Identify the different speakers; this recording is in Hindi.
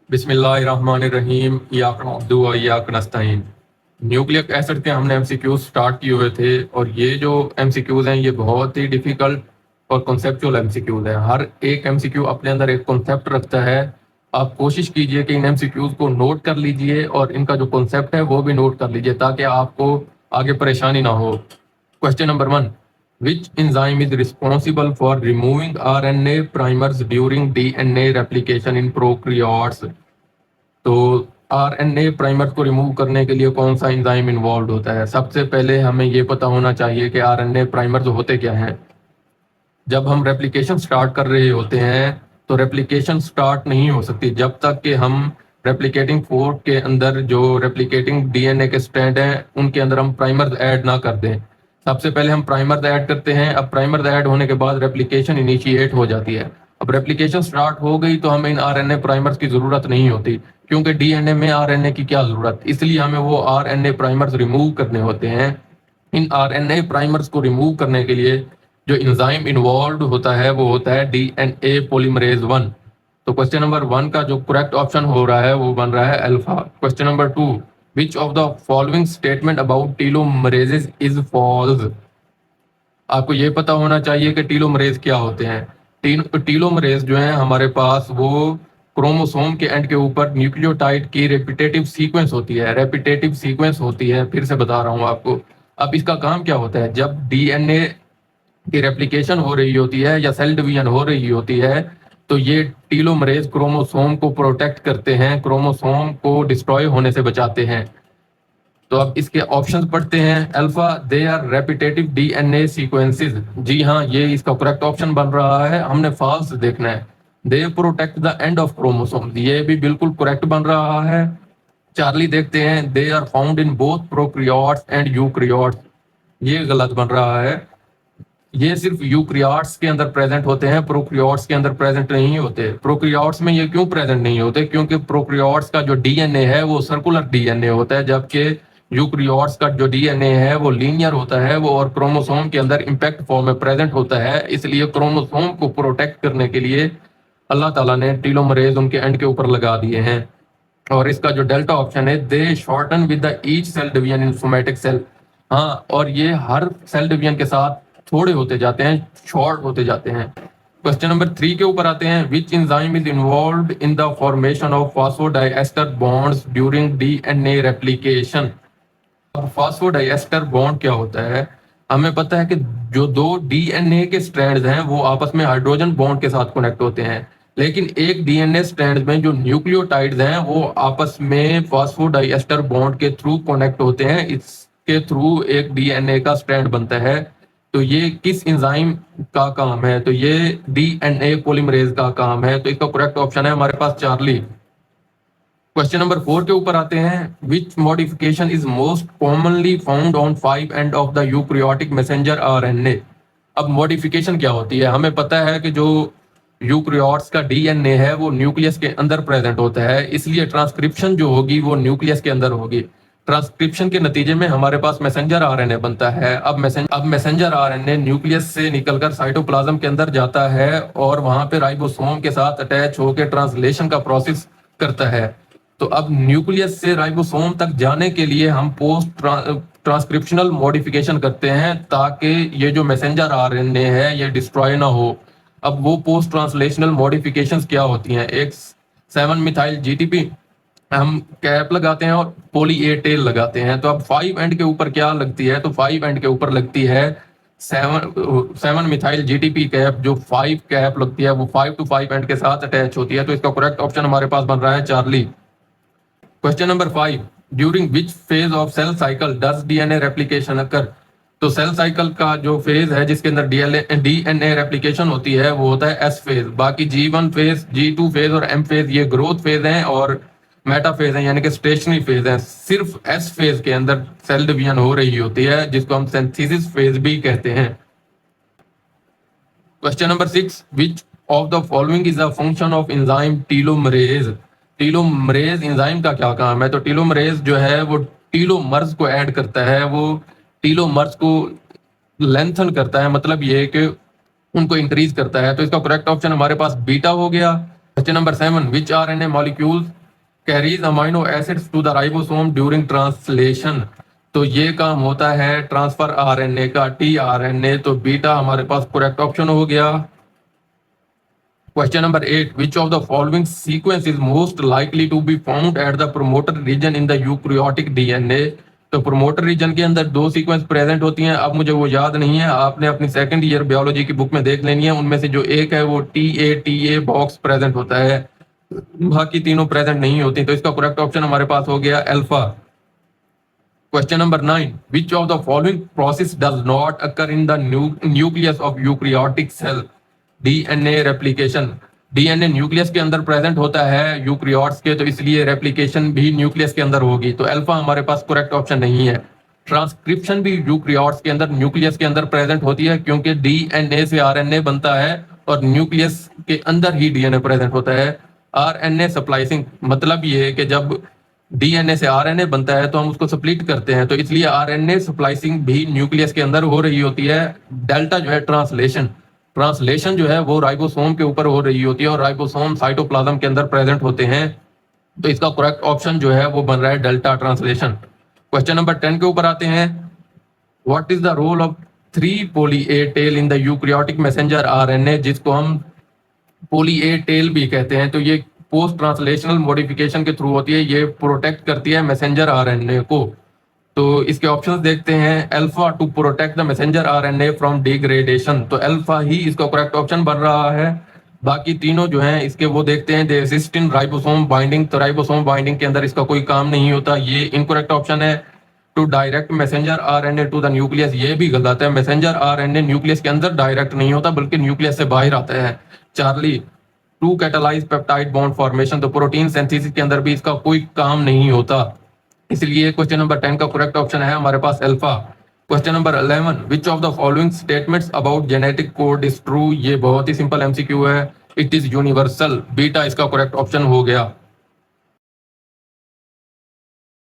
Speaker 1: बिस्मिल्लाहिर्रहमानिर्रहीम इय्याक नअब्दु व इय्याक नस्तईन। न्यूक्लिक एसिड के हमने एमसीक्यूज स्टार्ट किए हुए थे और ये जो एमसीक्यूज हैं ये बहुत ही डिफिकल्ट और कॉन्सेप्चुअल एमसीक्यूज है। हर एक एमसीक्यू अपने अंदर एक कॉन्सेप्ट रखता है। आप कोशिश कीजिए कि इन एमसीक्यूज को नोट कर लीजिए और इनका जो कॉन्सेप्ट है वो भी नोट कर लीजिए ताकि आपको आगे परेशानी ना हो। Question number 1, which enzyme is responsible for removing RNA primers during DNA replication in prokaryotes? तो आरएनए प्राइमर को रिमूव करने के लिए कौन सा एंजाइम इन्वॉल्व होता है? सबसे पहले हमें ये पता होना चाहिए कि आरएनए प्राइमर जो होते क्या हैं। जब हम रेप्लिकेशन स्टार्ट कर रहे होते हैं तो रेप्लिकेशन स्टार्ट नहीं हो सकती जब तक कि हम रेप्लिकेटिंग फोर्क के अंदर जो रेप्लिकेटिंग डीएनए के स्ट्रैंड हैं उनके अंदर हम प्राइमर ऐड ना कर दें। सबसे पहले हम प्राइमर ऐड करते हैं। अब प्राइमर ऐड होने के बाद रेप्लिकेशन इनिशिएट हो जाती है। अब रेप्लिकेशन स्टार्ट हो गई तो हमें इन आरएनए प्राइमर्स की जरूरत नहीं होती क्योंकि डीएनए में आरएनए की क्या जरूरत, इसलिए हमें वो आरएनए प्राइमर्स रिमूव करने होते हैं। इन आरएनए प्राइमर्स को रिमूव करने के लिए जो एंजाइम इन्वॉल्व होता है वो होता है डीएनए पॉलीमरेज 1। तो क्वेश्चन नंबर 1 का जो करेक्ट ऑप्शन हो रहा है वो बन रहा है alpha. Question number 2, which of the following statement about telomerases is false? आपको ये पता होना चाहिए कि टीलोमरेज क्या होते हैं। टीलोमरेज जो है हमारे पास वो क्रोमोसोम के एंड के ऊपर न्यूक्लियोटाइड की रेपिटेटिव सीक्वेंस होती है। रेपिटेटिव सीक्वेंस होती है, फिर से बता रहा हूँ आपको। अब इसका काम क्या होता है, जब डीएनए की रेप्लिकेशन हो रही होती है या सेल डिवीजन हो रही होती है तो ये टीलोमरेज क्रोमोसोम को प्रोटेक्ट करते हैं, क्रोमोसोम को डिस्ट्रॉय होने से बचाते हैं। तो अब इसके ऑप्शंस पढ़ते हैं। Alpha, they are repetitive DNA sequences. जी हाँ, ये इसका करेक्ट ऑप्शन बन रहा है। हमने फॉल्स देखना है। They protect the end of chromosome, ये भी बिल्कुल करेक्ट बन रहा है। चार्ली देखते हैं। They are found in both prokaryotes and eukaryotes, ये गलत बन रहा है। ये सिर्फ यूकैरियोट्स के अंदर प्रेजेंट होते हैं, प्रोकैरियोट्स के अंदर प्रेजेंट नहीं होते। प्रोकैरियोट्स में ये क्यों प्रेजेंट नहीं होते? क्योंकि प्रोकैरियोट्स का जो डीएनए है वो सर्कुलर डीएनए होता है, जबकि यूकैरियोट्स का जो डीएनए है वो लीनियर होता है वो और क्रोमोसोम के अंदर इंपैक्ट फॉर्म में प्रेजेंट होता है। इसलिए क्रोमोसोम को प्रोटेक्ट करने के लिए अल्लाह ताला ने टीलोमरेज उनके एंड के ऊपर लगा दिए हैं। और इसका जो डेल्टा ऑप्शन है, they shorten with the each cell division in somatic cell. हाँ, और ये हर सेल डिवीजन के साथ थोड़े होते जाते हैं, शॉर्ट होते जाते हैं। क्वेश्चन नंबर 3 के ऊपर आते हैं। Which enzyme is involved in the formation of phosphodiester bonds during DNA replication? अब फॉस्फोडाइएस्टर बॉन्ड क्या होता है? हमें पता है कि जो दो डीएनए के स्ट्रैंड्स हैं वो आपस में हाइड्रोजन बॉन्ड के साथ कनेक्ट होते हैं, लेकिन एक डीएनए स्ट्रैंड में जो न्यूक्लियोटाइड्स हैं वो आपस में फॉस्फोडाइएस्टर बॉन्ड के थ्रू कनेक्ट होते हैं। इसके थ्रू एक डीएनए का स्ट्रैंड बनता है। तो ये किस एंजाइम का काम है? तो ये डीएनए पॉलीमरेज का काम है। तो इसका करेक्ट ऑप्शन है हमारे पास चार्ली। क्वेश्चन नंबर 4 के ऊपर आते हैं। Which modification is most commonly found on 5 end of the eukaryotic messenger RNA? अब मॉडिफिकेशन क्या होती है? हमें पता है कि जो यूकैरियोट्स का डीएनए है वो न्यूक्लियस के अंदर प्रेजेंट होता है, इसलिए ट्रांसक्रिप्शन जो होगी वो न्यूक्लियस के अंदर होगी। ट्रांसक्रिप्शन के नतीजे में हमारे पास मैसेंजर आरएनए बनता है। अब मैसेंजर आरएनए न्यूक्लियस से निकलकर साइटोप्लाज्म के अंदर जाता है और वहां पे राइबोसोम के साथ अटैच होकर ट्रांसलेशन का प्रोसेस करता है। तो अब न्यूक्लियस से राइबोसोम तक जाने के लिए हम पोस्ट ट्रांसक्रिप्शनल मॉडिफिकेशन करते हैं ताकि ये जो मैसेंजर आरएनए है ये डिस्ट्रॉय ना हो। अब वो पोस्ट ट्रांसलेशनल मॉडिफिकेशंस क्या होती हैं? एक 7 मिथाइल जीटीपी हम कैप लगाते हैं और पॉली ए टेल लगाते हैं। तो अब 5 एंड के ऊपर क्या लगती है? तो 5 एंड के ऊपर लगती है 7 मिथाइल जीटीपी कैप। जो 5 कैप लगती है वो 5 to 5 एंड के साथ अटैच होती है। तो इसका करेक्ट ऑप्शन हमारे पास बन रहा है Charlie. Question number 5, during which phase of cell cycle does DNA replication occur? तो सेल साइकिल का जो फेज है जिसके अंदर डीएनए रेप्लिकेशन होती है वो होता है एस फेज। बाकी G1 फेज, G2 फेज और M फेज ये ग्रोथ फेज हैं और मेटा फेज है यानी कि स्टेशनरी फेज है। सिर्फ एस फेज के अंदर सेल डिवीजन हो रही होती है जिसको हम सिंथेसिस फेज भी कहते हैं। Question number 6, which of the following is a function of enzyme telomerase? Telomerase enzyme का क्या काम है? तो टीलोमरेज जो है वो टीलोमर्स को ऐड करता है, वो टीलोमर्स को लेंथन करता है, मतलब ये कि उनको इंक्रीज करता है। तो इसका करेक्ट ऑप्शन हमारे पास बीटा हो गया। Question number 7, which RNA molecules carries amino acids to the ribosome during translation. तो ये काम होता है ट्रांसफर आरएनए का, टीआरएनए। तो बीटा हमारे पास करेक्ट ऑप्शन हो गया। Question number 8. Which of the following sequence is most likely to be found at the promoter region in the eukaryotic DNA? तो प्रोमोटर रीजन के अंदर दो सीक्वेंस प्रेजेंट होती हैं। अब मुझे वो याद नहीं है, आपने अपनी सेकंड ईयर बायोलॉजी की बुक में देख लेनी है। उनमें से जो एक है वो TA बॉक्स प्रेजेंट होता है, बाकी तीनों प्रेजेंट नहीं होती। तो इसका करेक्ट ऑप्शन हमारे पास हो गया alpha. Question number 9. Which of the following process does not occur in the nucleus of eukaryotic cell? DNA replication. DNA nucleus के अंदर प्रेजेंट होता है यूक्रियोट्स के, तो इसलिए रेप्लिकेशन भी न्यूक्लियस के अंदर होगी। तो अल्फा हमारे पास करेक्ट ऑप्शन नहीं है। ट्रांसक्रिप्शन भी यूक्रियोट्स के अंदर न्यूक्लियस के अंदर प्रेजेंट होती है, क्योंकि डीएनए से आरएनए बनता है और न्यूक्लियस के अंदर ही डीएनए प्रेजेंट होता है। आरएनए स्प्लाइसिंग मतलब ये है कि जब डीएनए से आरएनए बनता है तो हम उसको स्प्लिट करते हैं, तो इसलिए आरएनए स्प्लाइसिंग भी न्यूक्लियस के अंदर हो रही होती है। डेल्टा जो है ट्रांसलेशन जो है वो राइबोसोम के ऊपर हो रही होती है और राइबोसोम साइटोप्लाज्म के अंदर प्रेजेंट होते हैं। तो इसका करेक्ट ऑप्शन जो है वो बन रहा है डेल्टा ट्रांसलेशन। क्वेश्चन नंबर 10 के ऊपर आते हैं। What is the role of 3 poly A tail in the eukaryotic messenger RNA, जिसको हम पोली ए टेल भी कहते हैं। तो ये पोस्ट ट्रांसलेशनल मॉडिफिकेशन के थ्रू होती है, ये प्रोटेक्ट करती है मैसेंजर आरएनए को। तो इसके ऑप्शंस देखते हैं। Alpha two protect the messenger RNA from degradation, तो अल्फा ही इसका करेक्ट ऑप्शन बन रहा है। बाकी तीनों जो हैं इसके वो देखते हैं। They assist in ribosome binding, तो राइबोसोम बाइंडिंग के अंदर इसका कोई काम नहीं होता, ये इनकरेक्ट ऑप्शन है। To direct messenger RNA to the nucleus, ये भी गलत है। मैसेंजर आरएनए न्यूक्लियस के अंदर डायरेक्ट नहीं होता बल्कि न्यूक्लियस से बाहर आता है। Charlie to catalyse peptide bond formation, तो प्रोटीन सिंथेसिस के अंदर भी इसका कोई काम नहीं होता, इसलिए क्वेश्चन नंबर 10 का करेक्ट ऑप्शन है हमारे पास alpha. Question number 11, which of the following statements about genetic code is true. ये बहुत ही सिंपल एमसीक्यू है। इट इज यूनिवर्सल, बीटा इसका करेक्ट ऑप्शन हो गया।